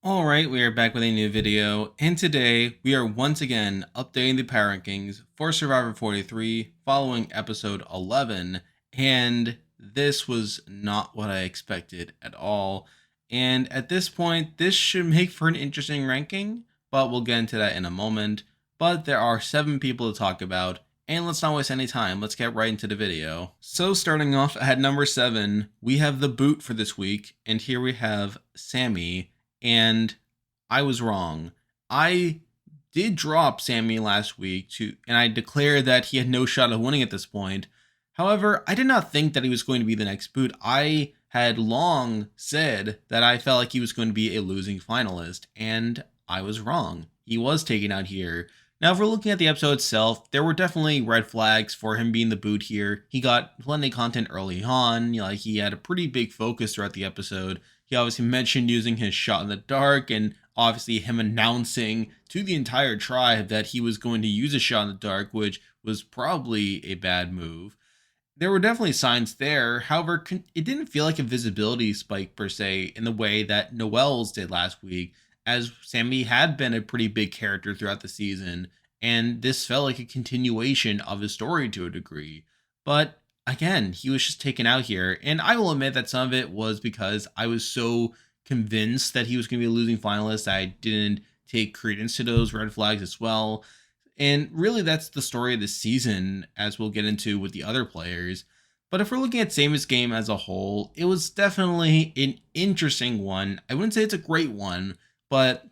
Alright, we are back with a new video, and today we are once again updating the power rankings for Survivor 43 following episode 11, and this was not what I expected at all. And at this point, this should make for an interesting ranking, but we'll get into that in a moment. But there are 7 people to talk about, and let's not waste any time, let's get right into the video. So starting off at number 7, we have the boot for this week, and here we have Sammy. And I was wrong. I did drop Sammy last week and I declared that he had no shot of winning at this point. However, I did not think that he was going to be the next boot. I had long said that I felt like he was going to be a losing finalist, and I was wrong. He was taken out here. Now, if we're looking at the episode itself, there were definitely red flags for him being the boot here. He got plenty of content early on. Like, he had a pretty big focus throughout the episode. He obviously mentioned using his shot in the dark, and obviously him announcing to the entire tribe that he was going to use a shot in the dark, which was probably a bad move. There were definitely signs there. However, it didn't feel like a visibility spike per se in the way that Noel's did last week, as Sammy had been a pretty big character throughout the season, and this felt like a continuation of his story to a degree. But again, he was just taken out here, and I will admit that some of it was because I was so convinced that he was going to be a losing finalist that I didn't take credence to those red flags as well. And really, that's the story of the season, as we'll get into with the other players. But if we're looking at Samus' game as a whole, it was definitely an interesting one. I wouldn't say it's a great one, but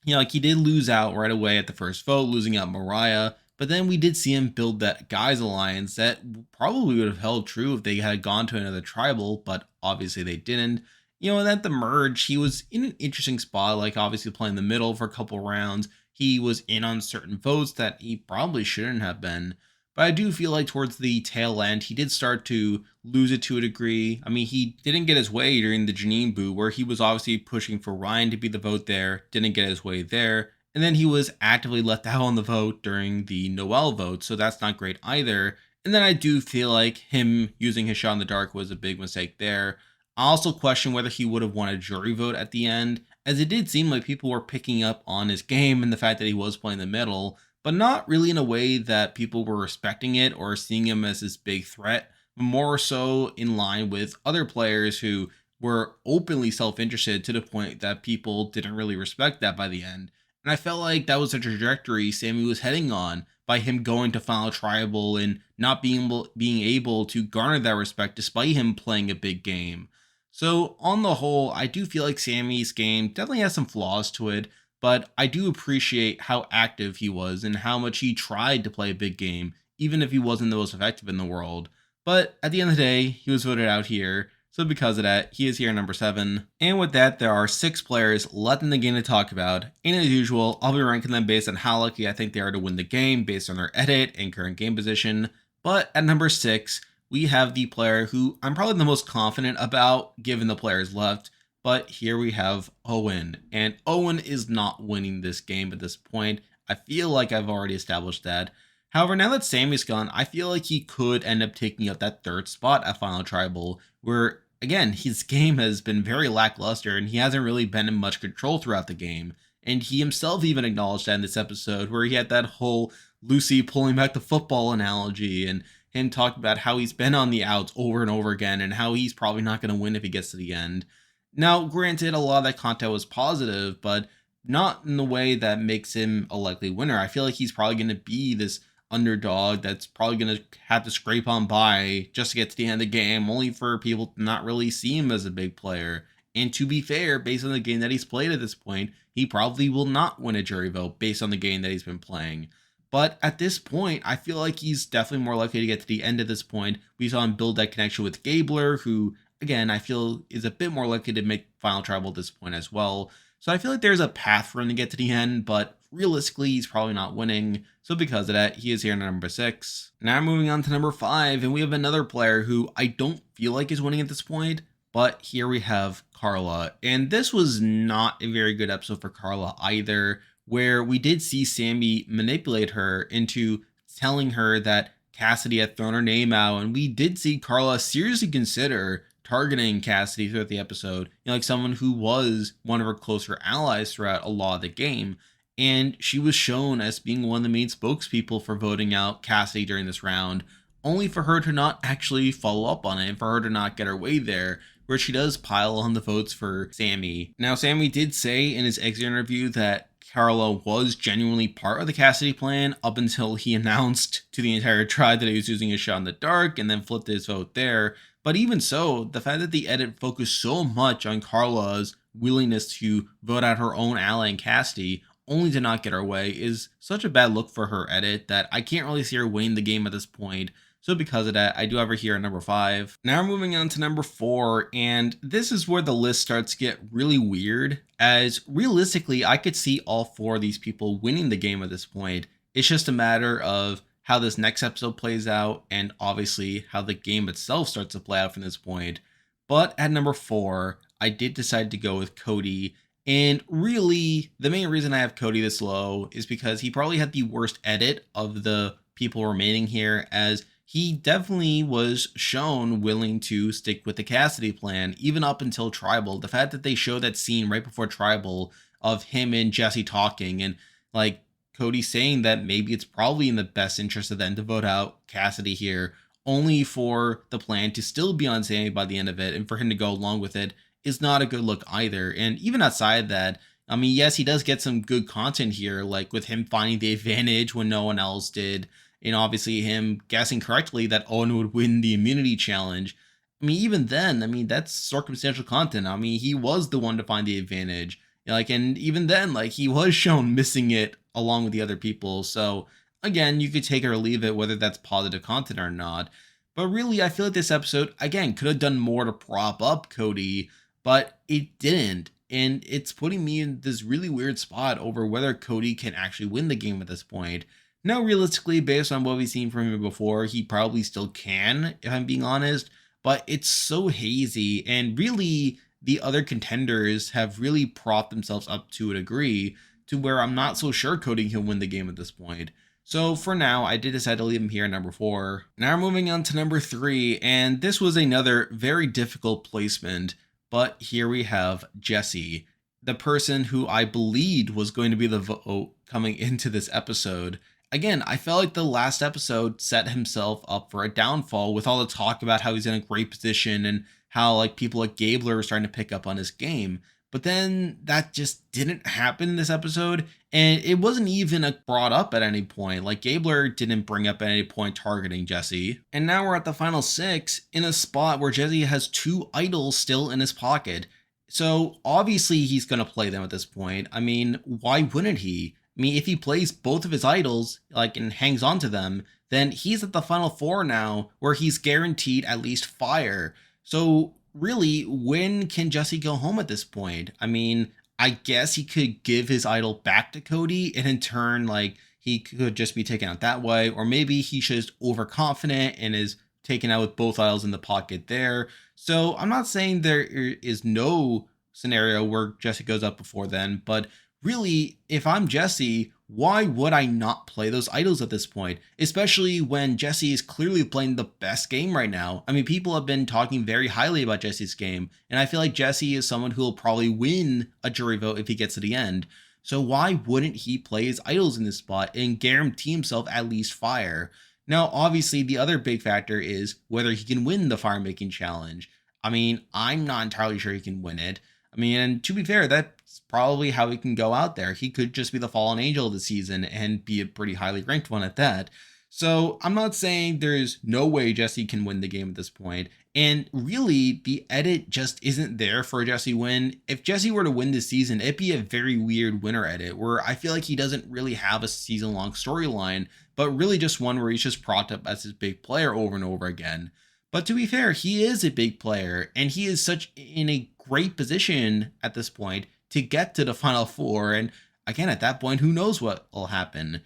like he did lose out right away at the first vote, losing out Mariah. But then we did see him build that guys alliance that probably would have held true if they had gone to another tribal, but obviously they didn't. And at the merge, he was in an interesting spot, like obviously playing the middle for a couple rounds. He was in on certain votes that he probably shouldn't have been. But I do feel like towards the tail end, he did start to lose it to a degree. I mean, he didn't get his way during the Janine boo, where he was obviously pushing for Ryan to be the vote there, didn't get his way there. And then he was actively left out on the vote during the Noel vote, so that's not great either. And then I do feel like him using his shot in the dark was a big mistake there. I also question whether he would have won a jury vote at the end, as it did seem like people were picking up on his game and the fact that he was playing the middle, but not really in a way that people were respecting it or seeing him as this big threat, but more so in line with other players who were openly self-interested to the point that people didn't really respect that by the end. And I felt like that was a trajectory Sammy was heading on by him going to Final Tribal and not being able to garner that respect despite him playing a big game. So on the whole, I do feel like Sammy's game definitely has some flaws to it, but I do appreciate how active he was and how much he tried to play a big game, even if he wasn't the most effective in the world. But at the end of the day, he was voted out here. So because of that, he is here number 7. And with that, there are 6 players left in the game to talk about. And as usual, I'll be ranking them based on how lucky I think they are to win the game based on their edit and current game position. But at number 6, we have the player who I'm probably the most confident about given the players left. But here we have Owen. And Owen is not winning this game at this point. I feel like I've already established that. However, now that Sammy's gone, I feel like he could end up taking up that 3rd spot at Final Tribal, where, again, his game has been very lackluster and he hasn't really been in much control throughout the game. And he himself even acknowledged that in this episode, where he had that whole Lucy pulling back the football analogy and him talking about how he's been on the outs over and over again and how he's probably not going to win if he gets to the end. Now, granted, a lot of that content was positive, but not in the way that makes him a likely winner. I feel like he's probably going to be this underdog that's probably going to have to scrape on by just to get to the end of the game, only for people to not really see him as a big player. And to be fair, based on the game that he's played at this point, he probably will not win a jury vote based on the game that he's been playing. But at this point, I feel like he's definitely more likely to get to the end at this point. We saw him build that connection with Gabler, who, again, I feel is a bit more likely to make Final Tribal at this point as well. So I feel like there's a path for him to get to the end, but realistically, he's probably not winning. So because of that, he is here at number 6. Now moving on to number 5, and we have another player who I don't feel like is winning at this point, but here we have Carla. And this was not a very good episode for Carla either, where we did see Sammy manipulate her into telling her that Cassidy had thrown her name out, and we did see Carla seriously consider targeting Cassidy throughout the episode, like someone who was one of her closer allies throughout a lot of the game. And she was shown as being one of the main spokespeople for voting out Cassidy during this round, only for her to not actually follow up on it and for her to not get her way there, where she does pile on the votes for Sammy. Now, Sammy did say in his exit interview that Carlo was genuinely part of the Cassidy plan up until he announced to the entire tribe that he was using a shot in the dark and then flipped his vote there. But even so, the fact that the edit focused so much on Carla's willingness to vote out her own ally in Cassidy only to not get her way is such a bad look for her edit that I can't really see her winning the game at this point. So because of that, I do have her here at number 5. Now we're moving on to number 4, and this is where the list starts to get really weird, as realistically, I could see all 4 of these people winning the game at this point. It's just a matter of how this next episode plays out, and obviously how the game itself starts to play out from this point. But at number 4, I did decide to go with Cody. And really, the main reason I have Cody this low is because he probably had the worst edit of the people remaining here, as he definitely was shown willing to stick with the Cassidy plan, even up until Tribal. The fact that they showed that scene right before Tribal of him and Jesse talking, and like Cody saying that maybe it's probably in the best interest of them to vote out Cassidy here, only for the plan to still be on Sammy by the end of it, and for him to go along with it is not a good look either. And even outside that, I mean, yes, he does get some good content here, like with him finding the advantage when no one else did, and obviously him guessing correctly that Owen would win the immunity challenge. I mean, even then, I mean, that's circumstantial content. I mean, he was the one to find the advantage. Like, and even then, like, he was shown missing it along with the other people. So, again, you could take it or leave it, whether that's positive content or not. But really, I feel like this episode, again, could have done more to prop up Cody, but it didn't. And it's putting me in this really weird spot over whether Cody can actually win the game at this point. Now, realistically, based on what we've seen from him before, he probably still can, if I'm being honest, but it's so hazy, and really, the other contenders have really propped themselves up to a degree to where I'm not so sure Cody can win the game at this point. So for now, I did decide to leave him here at number 4. Now we're moving on to number 3, and this was another very difficult placement, but here we have Jesse, the person who I believed was going to be the vote coming into this episode. Again, I felt like the last episode set himself up for a downfall with all the talk about how he's in a great position and how like people like Gabler were starting to pick up on his game. But then that just didn't happen in this episode, and it wasn't even brought up at any point. Like, Gabler didn't bring up at any point targeting Jesse. And now we're at the final 6 in a spot where Jesse has 2 idols still in his pocket. So obviously he's going to play them at this point. I mean, why wouldn't he? I mean, if he plays both of his idols, like, and hangs on to them, then he's at the final 4 now, where he's guaranteed at least fire. So really, when can Jesse go home at this point? I mean, I guess he could give his idol back to Cody, and in turn, like, he could just be taken out that way, or maybe he's just overconfident and is taken out with both idols in the pocket there. So I'm not saying there is no scenario where Jesse goes up before then, but really, if I'm Jesse, why would I not play those idols at this point? Especially when Jesse is clearly playing the best game right now. I mean, people have been talking very highly about Jesse's game, and I feel like Jesse is someone who will probably win a jury vote if he gets to the end. So why wouldn't he play his idols in this spot and guarantee himself at least fire? Now, obviously, the other big factor is whether he can win the fire making challenge. I mean, I'm not entirely sure he can win it. I mean, and to be fair, that's probably how he can go out there. He could just be the fallen angel of the season and be a pretty highly ranked one at that. So I'm not saying there's no way Jesse can win the game at this point. And really, the edit just isn't there for a Jesse win. If Jesse were to win this season, it'd be a very weird winner edit where I feel like he doesn't really have a season-long storyline, but really just one where he's just propped up as his big player over and over again. But to be fair, he is a big player, and he is such in a great position at this point to get to the final 4. And again, at that point, who knows what will happen.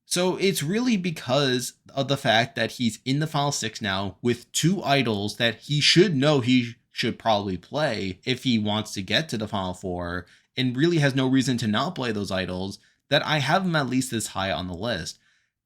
So it's really because of the fact that he's in the final 6 now with 2 idols that he should know he should probably play if he wants to get to the final 4, and really has no reason to not play those idols, that I have him at least this high on the list.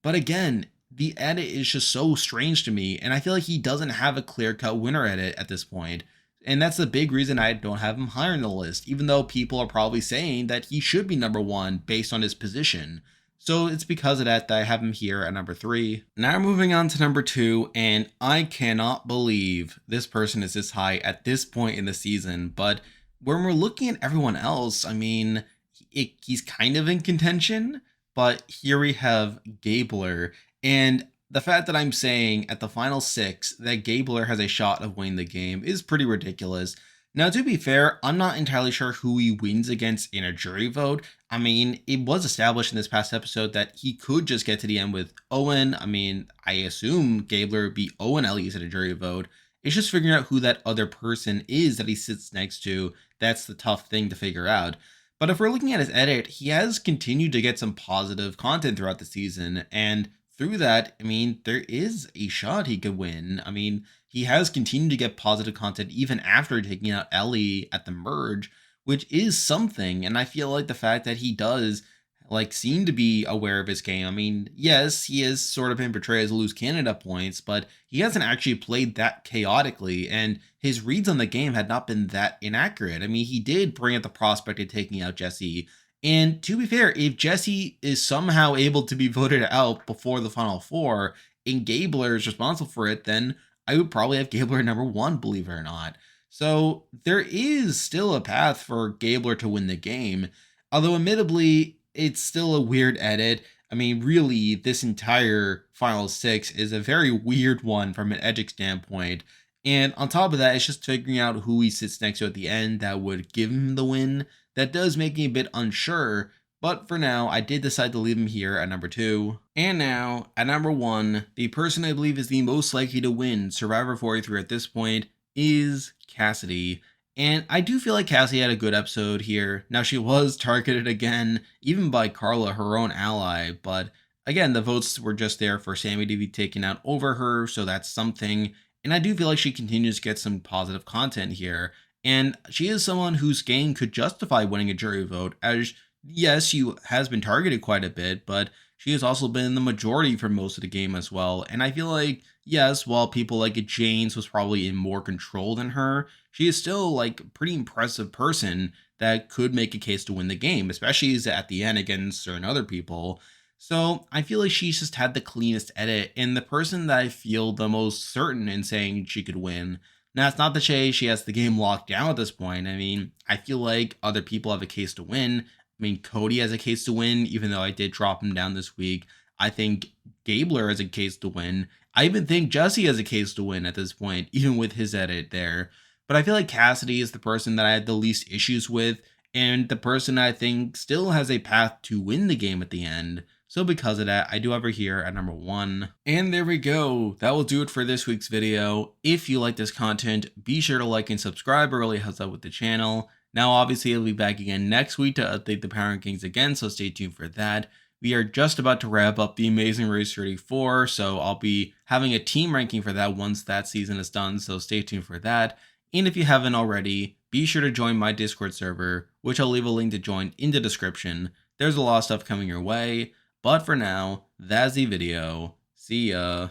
But again, the edit is just so strange to me, and I feel like he doesn't have a clear-cut winner edit at this point. And that's the big reason I don't have him higher in the list, even though people are probably saying that he should be number one based on his position. So it's because of that I have him here at number 3. Now moving on to number 2, and I cannot believe this person is this high at this point in the season. But when we're looking at everyone else, I mean, he's kind of in contention, but here we have Gabler. And the fact that I'm saying at the final 6 that Gabler has a shot of winning the game is pretty ridiculous. Now, to be fair, I'm not entirely sure who he wins against in a jury vote. I mean, it was established in this past episode that he could just get to the end with Owen. I mean, I assume Gabler would be Owen at least at a jury vote. It's just figuring out who that other person is that he sits next to. That's the tough thing to figure out. But if we're looking at his edit, he has continued to get some positive content throughout the season. And through that, I mean, there is a shot he could win. I mean, he has continued to get positive content even after taking out Ellie at the merge, which is something. And I feel like the fact that he does seem to be aware of his game. I mean, yes, he is sort of been portrayed as a loose cannon at points, but he hasn't actually played that chaotically, and his reads on the game had not been that inaccurate. I mean, he did bring up the prospect of taking out Jesse. And to be fair, if Jesse is somehow able to be voted out before the final 4 and Gabler is responsible for it, then I would probably have Gabler at number 1, believe it or not. So there is still a path for Gabler to win the game, although admittedly, it's still a weird edit. I mean, really, this entire final 6 is a very weird one from an edit standpoint. And on top of that, it's just figuring out who he sits next to at the end that would give him the win. That does make me a bit unsure, but for now, I did decide to leave him here at number 2. And now, at number 1, the person I believe is the most likely to win Survivor 43 at this point is Cassidy. And I do feel like Cassie had a good episode here. Now, she was targeted again, even by Carla, her own ally, but again, the votes were just there for Sammy to be taken out over her, so that's something. And I do feel like she continues to get some positive content here. And she is someone whose game could justify winning a jury vote, as yes, she has been targeted quite a bit, but she has also been in the majority for most of the game as well. And I feel like, yes, while people like James was probably in more control than her, she is still like a pretty impressive person that could make a case to win the game, especially at the end against certain other people. So I feel like she's just had the cleanest edit and the person that I feel the most certain in saying she could win. Now, it's not to say she has the game locked down at this point. I mean, I feel like other people have a case to win. I mean, Cody has a case to win, even though I did drop him down this week. I think Gabler has a case to win. I even think Jesse has a case to win at this point, even with his edit there. But I feel like Cassidy is the person that I had the least issues with, and the person I think still has a path to win the game at the end. So because of that, I do have her here at number 1. And there we go. That will do it for this week's video. If you like this content, be sure to like and subscribe. It really helps out with the channel. Now, obviously, I'll be back again next week to update the Power Rankings again, so stay tuned for that. We are just about to wrap up the Amazing Race 34, so I'll be having a team ranking for that once that season is done, so stay tuned for that. And if you haven't already, be sure to join my Discord server, which I'll leave a link to join in the description. There's a lot of stuff coming your way. But for now, that's the video. See ya.